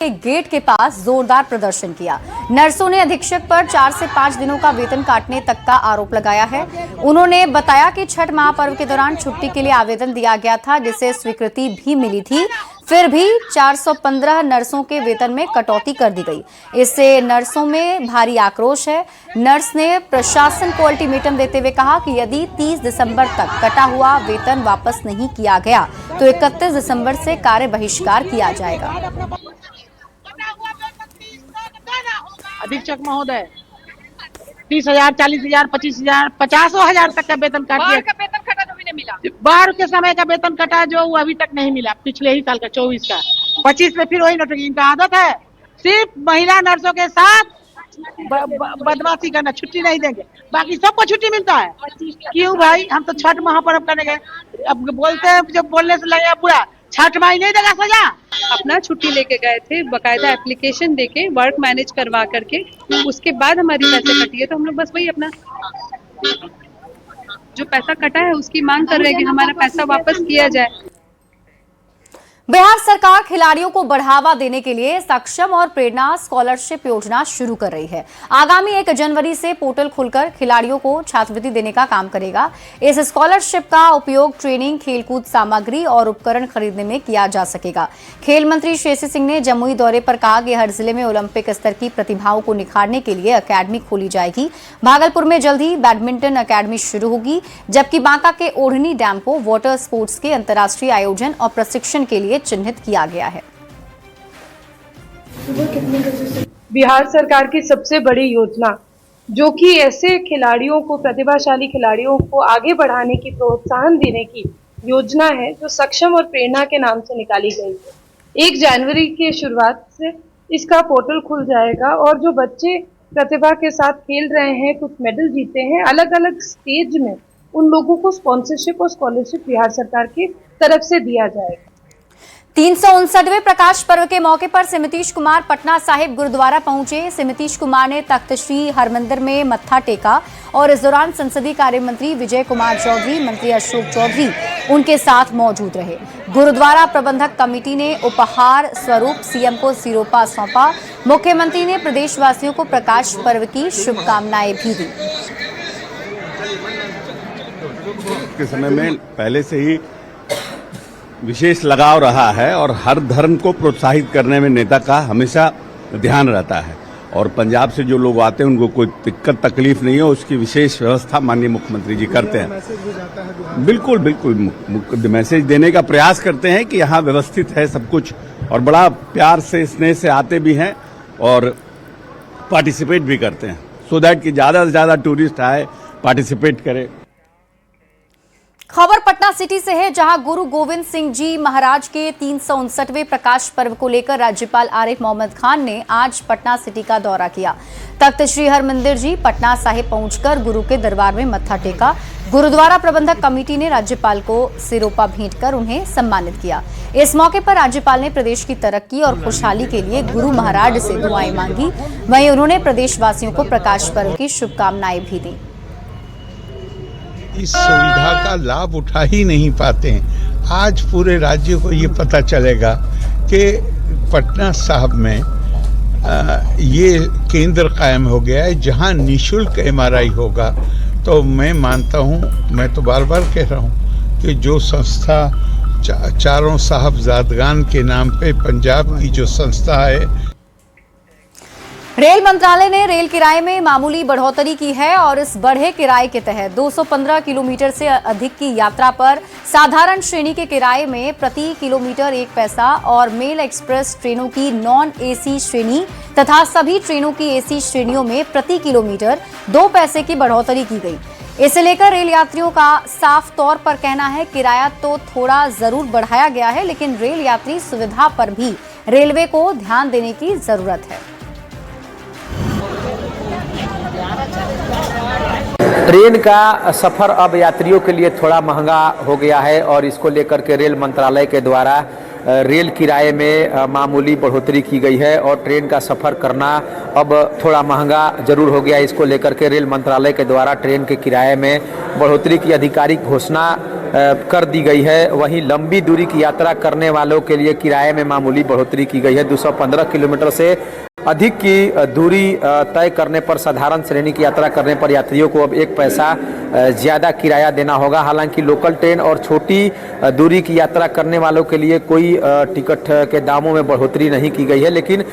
के गेट के पास जोरदार प्रदर्शन किया। नर्सों ने अधीक्षक पर 4 से 5 दिनों का वेतन काटने तक का आरोप लगाया है। उन्होंने बताया कि छठ महापर्व के दौरान छुट्टी के लिए आवेदन दिया गया था, जिसे स्वीकृति भी मिली थी। फिर भी 415 नर्सों के वेतन में कटौती कर दी गई। इससे नर्सों में भारी आक्रोश है। नर्स ने प्रशासन को अल्टीमेटम देते हुए कहा कि यदि 30 दिसंबर तक कटा हुआ वेतन वापस नहीं किया गया तो 31 दिसंबर से कार्य बहिष्कार किया जाएगा। अधीक्षक महोदय 30,000, 40,000, 25,000, 50,000 तक का वेतन काट दिया। का वेतन कटा जो भी नहीं मिला। बाढ़ के समय का वेतन कटा जो वो अभी तक नहीं मिला, पिछले ही साल का 24 का 25 में फिर वही नौटंकी। इनका आदत है सिर्फ महिला नर्सों के साथ बदमाशी करना। छुट्टी नहीं देंगे, बाकी सबको छुट्टी मिलता है। क्यों भाई, हम तो छठ महापर्व करने गए, अब बोलते हैं जब बोलने से लगेगा बुरा, छठ माई नहीं देगा सजा। अपना छुट्टी लेके गए थे, बकायदा एप्लीकेशन देके वर्क मैनेज करवा करके, उसके बाद हमारी पैसे कटी है। तो हम लोग बस वही अपना जो पैसा कटा है उसकी मांग कर रहे हैं कि हमारा पैसा वापस किया जाए। बिहार सरकार खिलाड़ियों को बढ़ावा देने के लिए सक्षम और प्रेरणा स्कॉलरशिप योजना शुरू कर रही है। आगामी 1 जनवरी से पोर्टल खुलकर खिलाड़ियों को छात्रवृत्ति देने का काम करेगा। इस स्कॉलरशिप का उपयोग ट्रेनिंग, खेलकूद सामग्री और उपकरण खरीदने में किया जा सकेगा। खेल मंत्री श्रेयसी सिंह ने जमुई दौरे पर कहा कि हर जिले में ओलंपिक स्तर की प्रतिभाओं को निखारने के लिए अकेडमी खोली जाएगी। भागलपुर में जल्द ही बैडमिंटन अकेडमी शुरू होगी, जबकि बांका के ओढ़नी डैम को वाटर स्पोर्ट्स के अंतर्राष्ट्रीय आयोजन और प्रशिक्षण के लिए चिन्हित किया गया है। बिहार सरकार की सबसे बड़ी योजना, जो कि ऐसे खिलाड़ियों को, प्रतिभाशाली खिलाड़ियों को आगे बढ़ाने की, प्रोत्साहन देने की योजना है, जो सक्षम और प्रेरणा के नाम से निकाली गई है। 1 जनवरी की शुरुआत से इसका पोर्टल खुल जाएगा और जो बच्चे प्रतिभा के साथ खेल रहे हैं, कुछ मेडल जीते हैं अलग अलग स्टेज में, उन लोगों को स्पॉन्सरशिप और स्कॉलरशिप बिहार सरकार की तरफ से दिया जाएगा। 359वें प्रकाश पर्व के मौके पर सिमतीश कुमार पटना साहिब गुरुद्वारा पहुंचे। सिमतीश कुमार ने तख्त श्री हरमंदिर में मत्था टेका और इस दौरान संसदीय कार्य मंत्री विजय कुमार चौधरी, मंत्री अशोक चौधरी उनके साथ मौजूद रहे। गुरुद्वारा प्रबंधक कमेटी ने उपहार स्वरूप सीएम को सिरोपा सौंपा। मुख्यमंत्री ने प्रदेशवासियों को प्रकाश पर्व की शुभकामनाएं भी दी। के समय में पहले से ही विशेष लगाव रहा है और हर धर्म को प्रोत्साहित करने में नेता का हमेशा ध्यान रहता है और पंजाब से जो लोग आते हैं उनको कोई दिक्कत तकलीफ नहीं है, उसकी विशेष व्यवस्था माननीय मुख्यमंत्री जी करते हैं। बिल्कुल बिल्कुल मैसेज देने का प्रयास करते हैं कि यहाँ व्यवस्थित है सब कुछ और बड़ा प्यार से, स्नेह से आते भी हैं और पार्टिसिपेट भी करते हैं, सो दैट कि ज़्यादा से ज़्यादा टूरिस्ट आए, पार्टिसिपेट करें। खबर पटना सिटी से है, जहां गुरु गोविंद सिंह जी महाराज के 359वें प्रकाश पर्व को लेकर राज्यपाल आरिफ मोहम्मद खान ने आज पटना सिटी का दौरा किया। तख्त श्री हरमंदिर जी पटना साहिब पहुंचकर गुरु के दरबार में मत्था टेका। गुरुद्वारा प्रबंधक कमेटी ने राज्यपाल को सिरोपा भेंट कर उन्हें सम्मानित किया। इस मौके पर राज्यपाल ने प्रदेश की तरक्की और खुशहाली के लिए गुरु महाराज से दुआएं मांगी। वहीं उन्होंने प्रदेशवासियों को प्रकाश पर्व की शुभकामनाएं भी दी। इस सुविधा का लाभ उठा ही नहीं पाते हैं। आज पूरे राज्य को ये पता चलेगा कि पटना साहिब में ये केंद्र कायम हो गया है जहां निःशुल्क एमआरआई होगा। तो मैं मानता हूं, मैं तो बार बार कह रहा हूं कि जो संस्था चारों साहबजादगान के नाम पे पंजाब की जो संस्था है, रेल मंत्रालय ने रेल किराए में मामूली बढ़ोतरी की है और इस बढ़े किराए के तहत 215 किलोमीटर से अधिक की यात्रा पर साधारण श्रेणी के किराए में प्रति किलोमीटर 1 पैसा और मेल एक्सप्रेस ट्रेनों की नॉन एसी श्रेणी तथा सभी ट्रेनों की एसी श्रेणियों में प्रति किलोमीटर 2 पैसे की बढ़ोतरी की गई। इसे लेकर रेल यात्रियों का साफ तौर पर कहना है, किराया तो थोड़ा जरूर बढ़ाया गया है, लेकिन रेल यात्री सुविधा पर भी रेलवे को ध्यान देने की जरूरत है। ट्रेन का सफ़र अब यात्रियों के लिए थोड़ा महंगा हो गया है और इसको लेकर के रेल मंत्रालय के द्वारा रेल किराए में मामूली बढ़ोतरी की गई है और ट्रेन का सफ़र करना अब थोड़ा महंगा जरूर हो गया। इसको लेकर के रेल मंत्रालय के द्वारा ट्रेन के किराए में बढ़ोतरी की आधिकारिक घोषणा कर दी गई है। वहीं लंबी दूरी की यात्रा करने वालों के लिए किराए में मामूली बढ़ोतरी की गई है। 215 किलोमीटर से अधिक की दूरी तय करने पर साधारण श्रेणी की यात्रा करने पर यात्रियों को अब 1 पैसा ज़्यादा किराया देना होगा। हालांकि लोकल ट्रेन और छोटी दूरी की यात्रा करने वालों के लिए कोई टिकट के दामों में बढ़ोतरी नहीं की गई है, लेकिन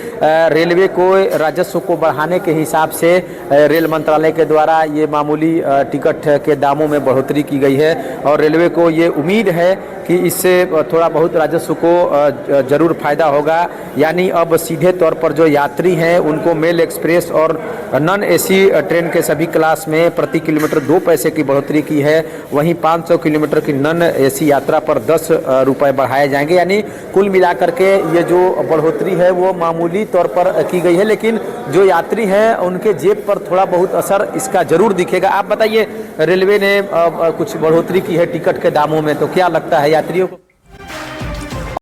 रेलवे को राजस्व को बढ़ाने के हिसाब से रेल मंत्रालय के द्वारा ये मामूली टिकट के दामों में बढ़ोतरी की गई है और रेलवे को ये उम्मीद है कि इससे थोड़ा बहुत राजस्व को जरूर फायदा होगा। यानी अब सीधे तौर पर जो यात्री हैं उनको मेल एक्सप्रेस और नॉन एसी ट्रेन के सभी क्लास में प्रति किलोमीटर 2 पैसे की बढ़ोतरी की है। वहीं 500 किलोमीटर की नॉन एसी यात्रा पर 10 रुपये बढ़ाए जाएंगे। यानी कुल मिलाकर के ये जो बढ़ोतरी है वो मामूली तौर पर की गई है, लेकिन जो यात्री हैं उनके जेब पर थोड़ा बहुत असर इसका जरूर दिखेगा। आप बताइए, रेलवे ने कुछ बढ़ोतरी की है टिकट के दामों में, तो क्या लगता है यात्रियों को?